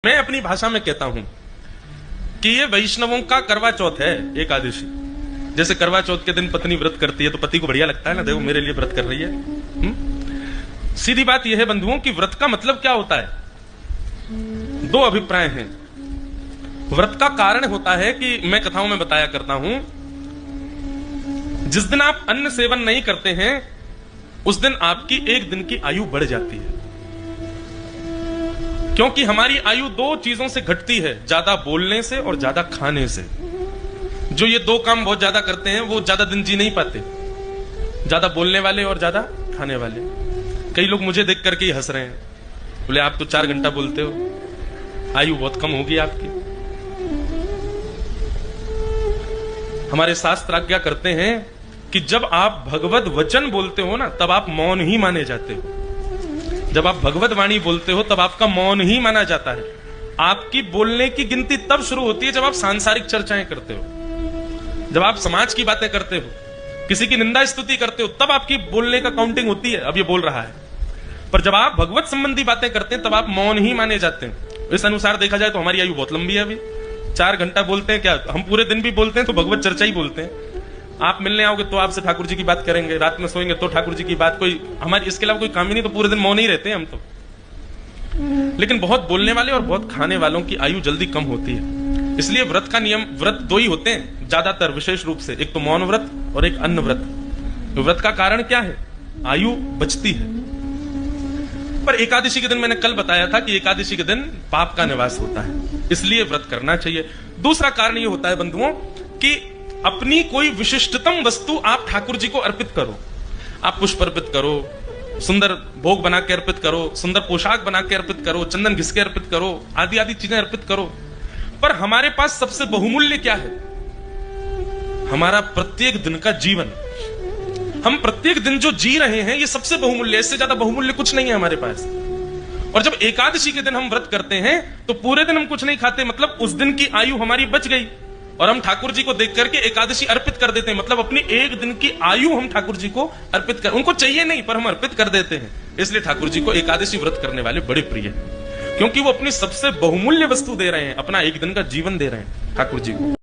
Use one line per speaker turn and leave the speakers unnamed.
मैं अपनी भाषा में कहता हूं कि ये वैष्णवों का करवा चौथ है, एकादशी। जैसे करवा चौथ के दिन पत्नी व्रत करती है तो पति को बढ़िया लगता है ना, देखो मेरे लिए व्रत कर रही है। सीधी बात यह है बंधुओं कि व्रत का मतलब क्या होता है। दो अभिप्राय हैं। व्रत का कारण होता है कि मैं कथाओं में बताया करता हूं, जिस दिन आप अन्न सेवन नहीं करते हैं उस दिन आपकी एक दिन की आयु बढ़ जाती है, क्योंकि हमारी आयु दो चीजों से घटती है, ज्यादा बोलने से और ज्यादा खाने से। जो ये दो काम बहुत ज्यादा करते हैं वो ज्यादा दिन जी नहीं पाते, ज्यादा बोलने वाले और ज्यादा खाने वाले। कई लोग मुझे देख करके ही हंस रहे हैं, बोले आप तो 4 घंटा बोलते हो, आयु बहुत कम होगी आपकी। हमारे शास्त्र आज्ञा करते हैं कि जब आप भगवत वचन बोलते हो ना तब आप मौन ही माने जाते हो। जब आप भगवत वाणी बोलते हो तब आपका मौन ही माना जाता है। आपकी बोलने की गिनती तब शुरू होती है जब आप सांसारिक चर्चाएं करते हो, जब आप समाज की बातें करते हो, किसी की निंदा स्तुति करते हो, तब आपकी बोलने का काउंटिंग होती है, अब ये बोल रहा है। पर जब आप भगवत संबंधी बातें करते हैं तब आप मौन ही माने जाते हैं। इस अनुसार देखा जाए तो हमारी आयु बहुत लंबी है। अभी 4 घंटा बोलते हैं क्या, हम पूरे दिन भी बोलते हैं तो भगवत चर्चा ही बोलते हैं। आप मिलने आओगे तो आपसे ठाकुर जी की बात करेंगे, रात में सोएंगे तो ठाकुर जी की बात, कोई हमारी इसके अलावा कोई काम ही नहीं, तो पूरे दिन मौन ही रहते हैं हम तो। लेकिन बहुत बोलने वाले और बहुत खाने वालों की आयु जल्दी कम होती है। इसलिए व्रत का नियम, व्रत 2 ही होते हैं ज्यादातर विशेष रूप से, एक तो मौन व्रत और एक अन्न व्रत। तो व्रत का कारण क्या है, आयु बचती है। पर एकादशी के दिन मैंने कल बताया था कि एकादशी के दिन पाप का निवास होता है, इसलिए व्रत करना चाहिए। दूसरा कारण यह होता है बंधुओं कि अपनी कोई विशिष्टतम वस्तु आप ठाकुर जी को अर्पित करो। आप पुष्प अर्पित करो, सुंदर भोग बना के अर्पित करो, सुंदर पोशाक बना के अर्पित करो, चंदन घिस के अर्पित करो, आदि आदि चीजें अर्पित करो। पर हमारे पास सबसे बहुमूल्य क्या है, हमारा प्रत्येक दिन का जीवन। हम प्रत्येक दिन जो जी रहे हैं ये सबसे बहुमूल्य, इससे ज्यादा बहुमूल्य कुछ नहीं है हमारे पास। और जब एकादशी के दिन हम व्रत करते हैं तो पूरे दिन हम कुछ नहीं खाते, मतलब उस दिन की आयु हमारी बच गई और हम ठाकुर जी को देख करके एकादशी अर्पित कर देते हैं। मतलब अपनी एक दिन की आयु हम ठाकुर जी को अर्पित कर, उनको चाहिए नहीं पर हम अर्पित कर देते हैं। इसलिए ठाकुर जी को एकादशी व्रत करने वाले बड़े प्रिय हैं, क्योंकि वो अपनी सबसे बहुमूल्य वस्तु दे रहे हैं, अपना एक दिन का जीवन दे रहे हैं ठाकुर जी को।